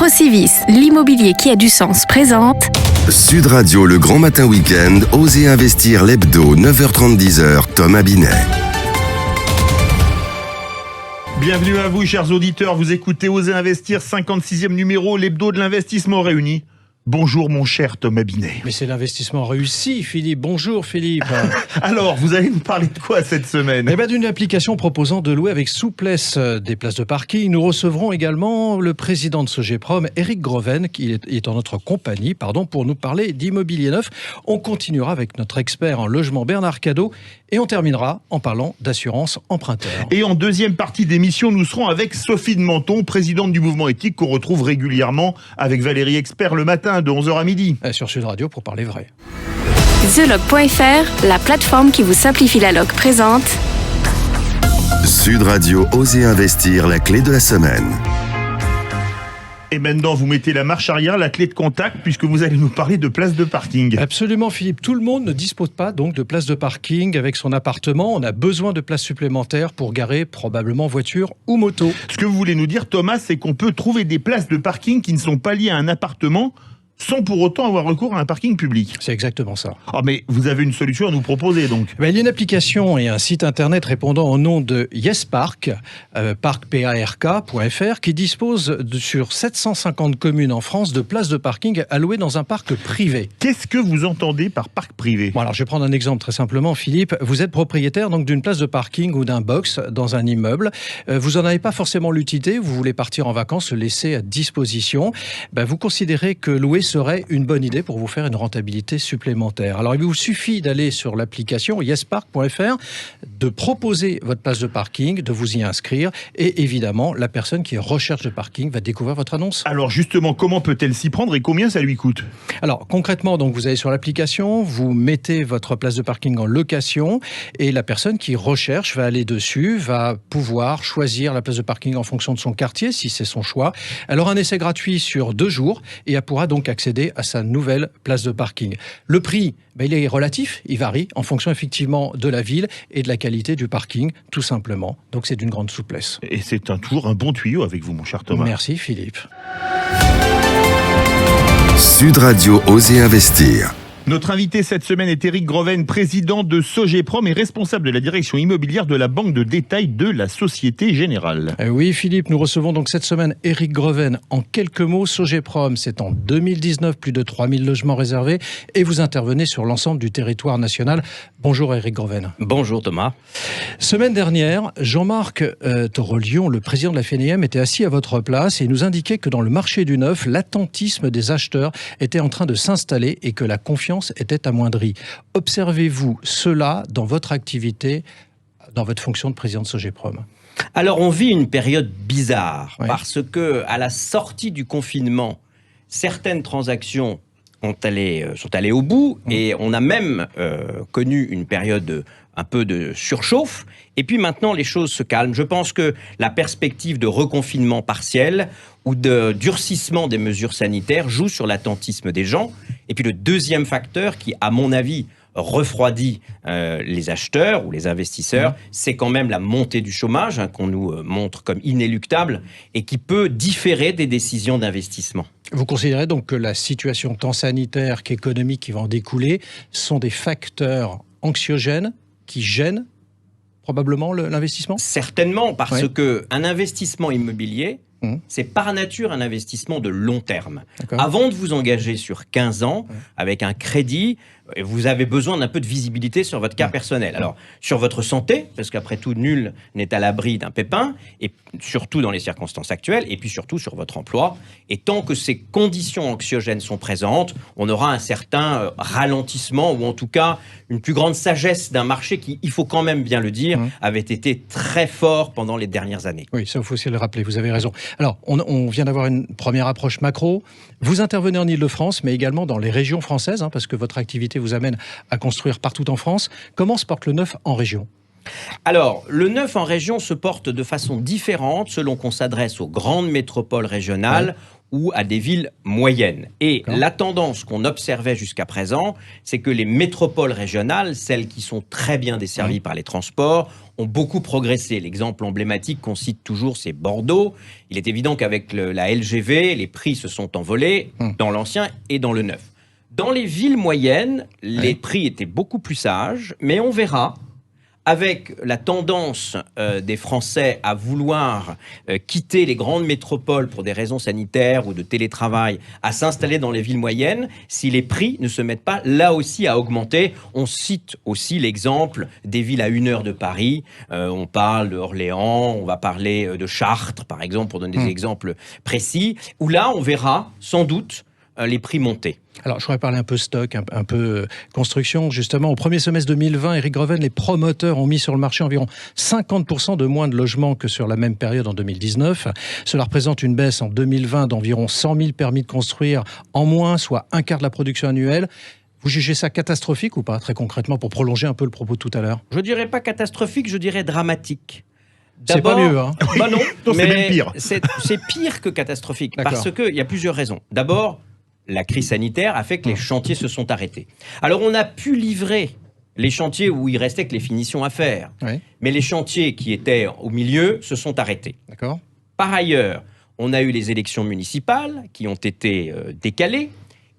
Procivis, l'immobilier qui a du sens présente Sud Radio, le grand matin week-end, Osez investir l'hebdo, 9h30-10h, Thomas Binet. Bienvenue à vous, chers auditeurs. Vous écoutez Osez investir, 56e numéro, l'hebdo de l'investissement réuni. Bonjour mon cher Thomas Binet. Mais c'est l'investissement réussi, Philippe. Bonjour Philippe. Alors, vous allez nous parler de quoi cette semaine ? Eh bien, d'une application proposant de louer avec souplesse des places de parking. Nous recevrons également le président de Sogeprom, Éric Groven, qui est en notre compagnie, pour nous parler d'immobilier neuf. On continuera avec notre expert en logement Bernard Cadot et on terminera en parlant d'assurance emprunteur. Et en deuxième partie d'émission, nous serons avec Sophie de Menton, présidente du mouvement éthique qu'on retrouve régulièrement avec Valérie Expert le matin de 11h à midi. Sur Sud Radio pour parler vrai. TheLoc.fr, la plateforme qui vous simplifie la loc présente Sud Radio, Osez investir, la clé de la semaine. Et maintenant, vous mettez la marche arrière, la clé de contact, puisque vous allez nous parler de places de parking. Absolument, Philippe. Tout le monde ne dispose pas donc de places de parking avec son appartement. On a besoin de places supplémentaires pour garer probablement voiture ou moto. Ce que vous voulez nous dire, Thomas, c'est qu'on peut trouver des places de parking qui ne sont pas liées à un appartement sans pour autant avoir recours à un parking public. C'est exactement ça. Ah, mais vous avez une solution à nous proposer, donc. Il y a une application et un site internet répondant au nom de YesPark, park.fr, qui dispose sur 750 communes en France de places de parking allouées dans un parc privé. Qu'est-ce que vous entendez par parc privé ? Bon, alors je vais prendre un exemple très simplement, Philippe. Vous êtes propriétaire donc d'une place de parking ou d'un box dans un immeuble. Vous n'en avez pas forcément l'utilité, vous voulez partir en vacances, le laisser à disposition. Vous considérez que louer serait une bonne idée pour vous faire une rentabilité supplémentaire. Alors il vous suffit d'aller sur l'application yespark.fr, de proposer votre place de parking, de vous y inscrire et évidemment la personne qui recherche le parking va découvrir votre annonce. Alors justement, comment peut-elle s'y prendre et combien ça lui coûte ? Alors concrètement, donc vous allez sur l'application, vous mettez votre place de parking en location et la personne qui recherche va aller dessus, va pouvoir choisir la place de parking en fonction de son quartier si c'est son choix. Elle aura un essai gratuit sur 2 jours et elle pourra donc accéder à sa nouvelle place de parking. Le prix, il est relatif, il varie en fonction effectivement de la ville et de la qualité du parking, tout simplement. Donc c'est d'une grande souplesse. Et c'est toujours un bon tuyau avec vous, mon cher Thomas. Merci Philippe. Sud Radio, Osez investir. Notre invité cette semaine est Éric Groven, président de Sogeprom et responsable de la direction immobilière de la banque de détail de la Société Générale. Oui Philippe, nous recevons donc cette semaine Éric Groven. En quelques mots, Sogeprom, c'est en 2019 plus de 3000 logements réservés et vous intervenez sur l'ensemble du territoire national. Bonjour Éric Groven. Bonjour Thomas. Semaine dernière, Jean-Marc Torolion, le président de la FNIM, était assis à votre place et nous indiquait que dans le marché du neuf, l'attentisme des acheteurs était en train de s'installer et que la confiance était amoindrie. Observez-vous cela dans votre activité, dans votre fonction de président de Sogeprom ? Alors on vit une période bizarre parce que à la sortie du confinement, certaines transactions sont allées au bout et on a même connu une période un peu de surchauffe. Et puis maintenant, les choses se calment. Je pense que la perspective de reconfinement partiel ou de durcissement des mesures sanitaires joue sur l'attentisme des gens. Et puis le deuxième facteur qui, à mon avis, refroidit les acheteurs ou les investisseurs, c'est quand même la montée du chômage qu'on nous montre comme inéluctable et qui peut différer des décisions d'investissement. Vous considérez donc que la situation tant sanitaire qu'économique qui va en découler sont des facteurs anxiogènes qui gênent probablement l'investissement ? Certainement, parce qu'un investissement immobilier, c'est par nature un investissement de long terme. Avant de vous engager sur 15 ans avec un crédit, vous avez besoin d'un peu de visibilité sur votre cas personnel. Alors, sur votre santé, parce qu'après tout, nul n'est à l'abri d'un pépin, et surtout dans les circonstances actuelles, et puis surtout sur votre emploi. Et tant que ces conditions anxiogènes sont présentes, on aura un certain ralentissement, ou en tout cas une plus grande sagesse d'un marché qui, il faut quand même bien le dire, avait été très fort pendant les dernières années. Oui, ça, il faut aussi le rappeler, vous avez raison. Alors, on vient d'avoir une première approche macro. Vous intervenez en Ile-de-France, mais également dans les régions françaises, parce que votre activité vous amène à construire partout en France. Comment se porte le neuf en région ? Alors, le neuf en région se porte de façon différente selon qu'on s'adresse aux grandes métropoles régionales ou à des villes moyennes. Et D'accord. la tendance qu'on observait jusqu'à présent, c'est que les métropoles régionales, celles qui sont très bien desservies par les transports, ont beaucoup progressé. L'exemple emblématique qu'on cite toujours, c'est Bordeaux. Il est évident qu'avec la LGV, les prix se sont envolés dans l'ancien et dans le neuf. Dans les villes moyennes, les prix étaient beaucoup plus sages, mais on verra, avec la tendance des Français à vouloir quitter les grandes métropoles pour des raisons sanitaires ou de télétravail, à s'installer dans les villes moyennes, si les prix ne se mettent pas là aussi à augmenter. On cite aussi l'exemple des villes à 1 heure de Paris. On parle d'Orléans, on va parler de Chartres, par exemple, pour donner des exemples précis, où là, on verra sans doute les prix monter. Alors, je voudrais parler un peu stock, un peu construction. Justement, au premier semestre 2020, Éric Greven, les promoteurs ont mis sur le marché environ 50% de moins de logements que sur la même période en 2019. Cela représente une baisse en 2020 d'environ 100 000 permis de construire en moins, soit un quart de la production annuelle. Vous jugez ça catastrophique ou pas, très concrètement, pour prolonger un peu le propos de tout à l'heure? Je dirais pas catastrophique, je dirais dramatique. C'est pas mieux, hein? Bah non, Non, c'est mais même pire. C'est pire que catastrophique, D'accord. parce qu'il y a plusieurs raisons. D'abord, la crise sanitaire a fait que les chantiers se sont arrêtés. Alors, on a pu livrer les chantiers où il restait que les finitions à faire. Oui. Mais les chantiers qui étaient au milieu se sont arrêtés. D'accord. Par ailleurs, on a eu les élections municipales qui ont été décalées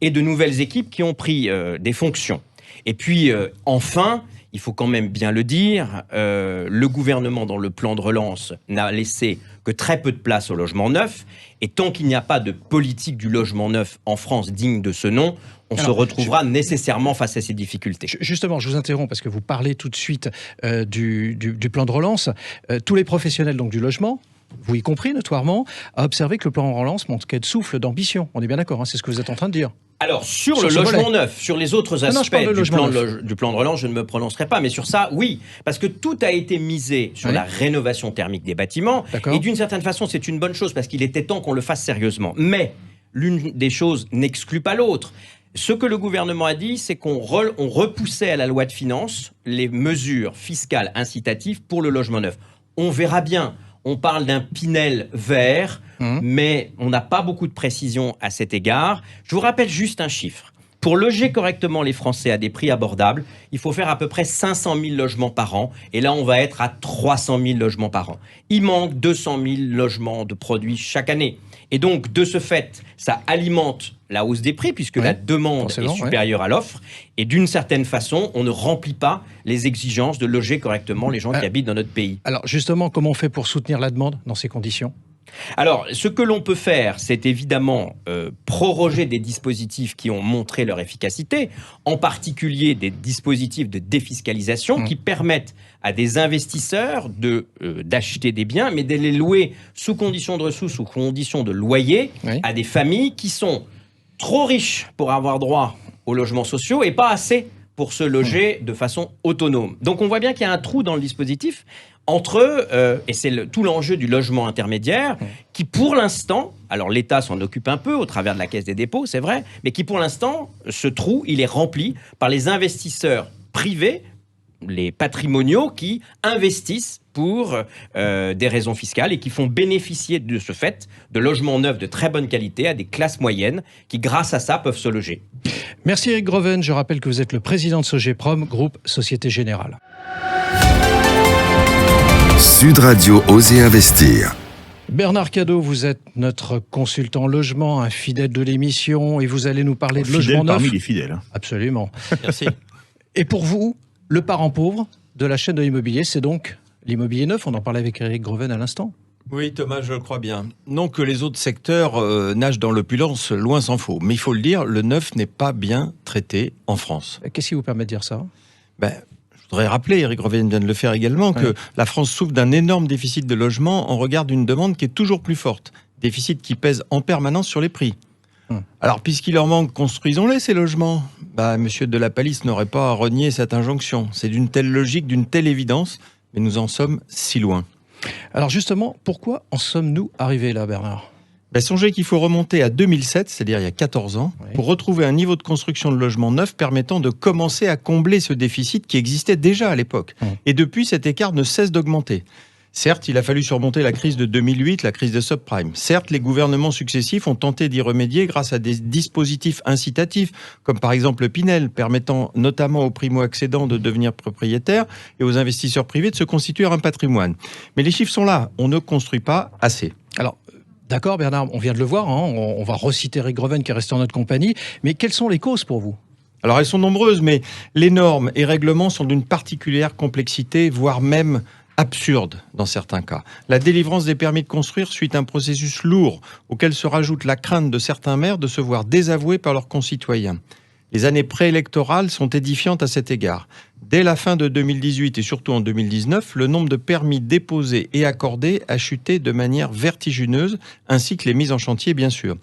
et de nouvelles équipes qui ont pris des fonctions. Et puis, enfin, il faut quand même bien le dire, le gouvernement, dans le plan de relance, n'a laissé que très peu de place au logement neuf. Et tant qu'il n'y a pas de politique du logement neuf en France digne de ce nom, on se retrouvera nécessairement face à ces difficultés. Justement, je vous interromps parce que vous parlez tout de suite du plan de relance. Tous les professionnels donc, du logement, vous y compris notoirement, a observé que le plan de relance manquait de souffle, d'ambition. On est bien d'accord, hein, c'est ce que vous êtes en train de dire. Alors, sur Sur le ce logement volet. neuf, sur les autres Non, je aspects parle de du logement plan de relance, je ne me prononcerai pas. Mais sur ça, oui. Parce que tout a été misé sur Oui. la rénovation thermique des bâtiments. D'accord. Et d'une certaine façon, c'est une bonne chose parce qu'il était temps qu'on le fasse sérieusement. Mais l'une des choses n'exclut pas l'autre. Ce que le gouvernement a dit, c'est qu'on repoussait à la loi de finances les mesures fiscales incitatives pour le logement neuf. On verra bien. On parle d'un Pinel vert, mais on n'a pas beaucoup de précision à cet égard. Je vous rappelle juste un chiffre. Pour loger correctement les Français à des prix abordables, il faut faire à peu près 500 000 logements par an. Et là, on va être à 300 000 logements par an. Il manque 200 000 logements de produits chaque année. Et donc, de ce fait, ça alimente la hausse des prix puisque la demande est supérieure à l'offre. Et d'une certaine façon, on ne remplit pas les exigences de loger correctement les gens qui habitent dans notre pays. Alors justement, comment on fait pour soutenir la demande dans ces conditions ? Alors, ce que l'on peut faire, c'est évidemment proroger des dispositifs qui ont montré leur efficacité, en particulier des dispositifs de défiscalisation qui permettent à des investisseurs d'acheter des biens, mais de les louer sous conditions de ressources, sous conditions de loyer, à des familles qui sont trop riches pour avoir droit aux logements sociaux et pas assez pour se loger de façon autonome. Donc on voit bien qu'il y a un trou dans le dispositif entre, et c'est tout l'enjeu du logement intermédiaire, qui pour l'instant, alors l'État s'en occupe un peu au travers de la Caisse des dépôts, c'est vrai, mais qui pour l'instant, ce trou, il est rempli par les investisseurs privés, les patrimoniaux qui investissent pour des raisons fiscales et qui font bénéficier de ce fait de logements neufs de très bonne qualité à des classes moyennes qui, grâce à ça, peuvent se loger. Merci Éric Greven. Je rappelle que vous êtes le président de Sogeprom, groupe Société Générale. Sud Radio Oser Investir. Bernard Cadot, vous êtes notre consultant logement, un fidèle de l'émission, et vous allez nous parler de logement neuf. Parmi les fidèles. Hein. Absolument. Merci. Et pour vous, le parent pauvre de la chaîne de l'immobilier, c'est donc l'immobilier neuf. On en parlait avec Éric Greven à l'instant. Oui, Thomas, je le crois bien. Non que les autres secteurs nagent dans l'opulence, loin s'en faut. Mais il faut le dire, le neuf n'est pas bien traité en France. Qu'est-ce qui vous permet de dire ça ? Je voudrais rappeler, Éric Greven vient de le faire également, que la France souffre d'un énorme déficit de logement en regard d'une demande qui est toujours plus forte. Déficit qui pèse en permanence sur les prix. Alors, puisqu'il leur manque, construisons-les, ces logements. Monsieur de la Palisse n'aurait pas à renier cette injonction. C'est d'une telle logique, d'une telle évidence, mais nous en sommes si loin. Alors justement, pourquoi en sommes-nous arrivés là, Bernard ? Songez qu'il faut remonter à 2007, c'est-à-dire il y a 14 ans, pour retrouver un niveau de construction de logements neufs permettant de commencer à combler ce déficit qui existait déjà à l'époque. Et depuis, cet écart ne cesse d'augmenter. Certes, il a fallu surmonter la crise de 2008, la crise des subprimes. Certes, les gouvernements successifs ont tenté d'y remédier grâce à des dispositifs incitatifs, comme par exemple le Pinel, permettant notamment aux primo-accédants de devenir propriétaires et aux investisseurs privés de se constituer un patrimoine. Mais les chiffres sont là, on ne construit pas assez. Alors, d'accord Bernard, on vient de le voir, hein, on va reciter Eric Greven qui est resté en notre compagnie, mais quelles sont les causes pour vous ? Alors elles sont nombreuses, mais les normes et règlements sont d'une particulière complexité, voire même absurde dans certains cas. La délivrance des permis de construire suit un processus lourd auquel se rajoute la crainte de certains maires de se voir désavoués par leurs concitoyens. Les années préélectorales sont édifiantes à cet égard. Dès la fin de 2018 et surtout en 2019, le nombre de permis déposés et accordés a chuté de manière vertigineuse, ainsi que les mises en chantier bien sûr.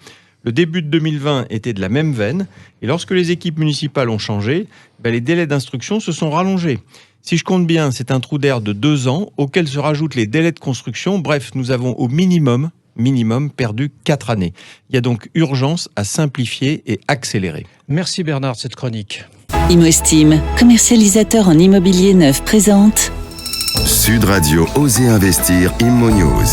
Le début de 2020 était de la même veine, et lorsque les équipes municipales ont changé, les délais d'instruction se sont rallongés. Si je compte bien, c'est un trou d'air de 2 ans, auquel se rajoutent les délais de construction. Bref, nous avons au minimum perdu 4 années. Il y a donc urgence à simplifier et accélérer. Merci Bernard de cette chronique. ImoStime, commercialisateur en immobilier neuf, présente Sud Radio Oser Investir Immo News.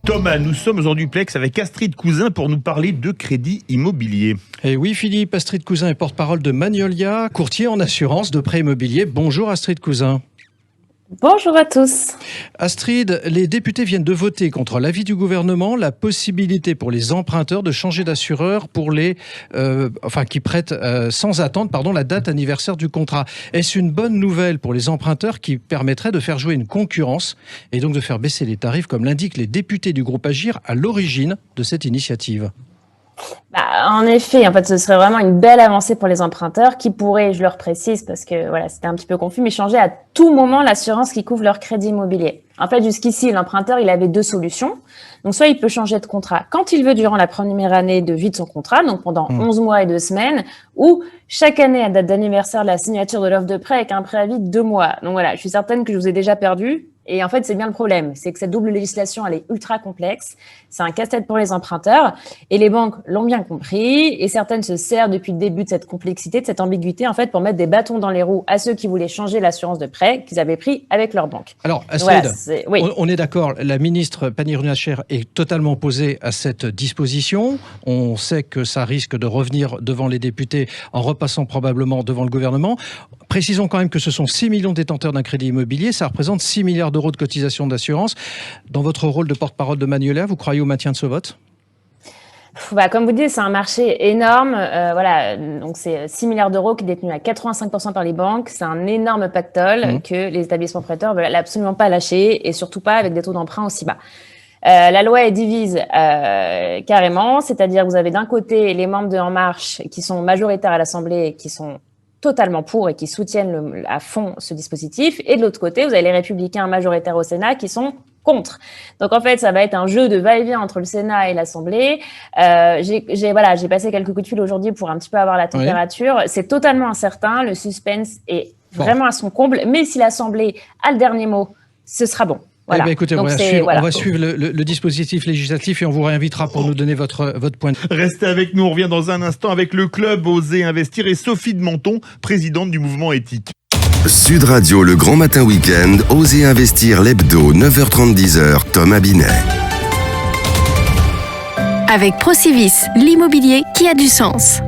Thomas, nous sommes en duplex avec Astrid Cousin pour nous parler de crédit immobilier. Et oui Philippe, Astrid Cousin est porte-parole de Magnolia, courtier en assurance de prêt immobilier. Bonjour Astrid Cousin. Bonjour à tous. Astrid, les députés viennent de voter contre l'avis du gouvernement la possibilité pour les emprunteurs de changer d'assureur pour qui prêtent sans attendre la date anniversaire du contrat. Est-ce une bonne nouvelle pour les emprunteurs qui permettrait de faire jouer une concurrence et donc de faire baisser les tarifs comme l'indiquent les députés du groupe Agir à l'origine de cette initiative ? En effet, ce serait vraiment une belle avancée pour les emprunteurs qui pourraient, je leur précise parce que c'était un petit peu confus, mais changer à tout moment l'assurance qui couvre leur crédit immobilier. En fait, jusqu'ici, l'emprunteur, il avait 2 solutions. Donc, soit il peut changer de contrat quand il veut durant la première année de vie de son contrat, donc pendant 11 mois et 2 semaines, ou chaque année à date d'anniversaire de la signature de l'offre de prêt avec un préavis de 2 mois. Donc voilà, je suis certaine que je vous ai déjà perdu. Et en fait, c'est bien le problème. C'est que cette double législation, elle est ultra complexe. C'est un casse-tête pour les emprunteurs. Et les banques l'ont bien compris. Et certaines se servent depuis le début de cette complexité, de cette ambiguïté, pour mettre des bâtons dans les roues à ceux qui voulaient changer l'assurance de prêt qu'ils avaient pris avec leur banque. Alors, Astrid, on est d'accord. La ministre Pannier-Runacher est totalement opposée à cette disposition. On sait que ça risque de revenir devant les députés en repassant probablement devant le gouvernement. Précisons quand même que ce sont 6 millions de détenteurs d'un crédit immobilier. Ça représente 6 milliards d'euros de cotisation d'assurance. Dans votre rôle de porte-parole de Magnolia, vous croyez au maintien de ce vote ? Comme vous dites, c'est un marché énorme. Donc c'est 6 milliards d'euros qui est détenu à 85% par les banques. C'est un énorme pactole que les établissements prêteurs veulent absolument pas lâcher et surtout pas avec des taux d'emprunt aussi bas. La loi est divise carrément, c'est-à-dire vous avez d'un côté les membres de En Marche qui sont majoritaires à l'Assemblée et qui sont totalement pour et qui soutiennent à fond ce dispositif. Et de l'autre côté, vous avez les républicains majoritaires au Sénat qui sont contre. Donc en fait, ça va être un jeu de va-et-vient entre le Sénat et l'Assemblée. J'ai passé quelques coups de fil aujourd'hui pour un petit peu avoir la température. Oui. C'est totalement incertain. Le suspense est vraiment à son comble. Mais si l'Assemblée a le dernier mot, ce sera bon. Voilà. Écoutez, on va suivre le dispositif législatif et on vous réinvitera pour nous donner votre point de vue. Restez avec nous, on revient dans un instant avec le club Oser Investir et Sophie de Menton, présidente du mouvement éthique. Sud Radio, le grand matin week-end, Oser Investir l'hebdo, 9h30, 10h, Thomas Binet. Avec Procivis, l'immobilier qui a du sens.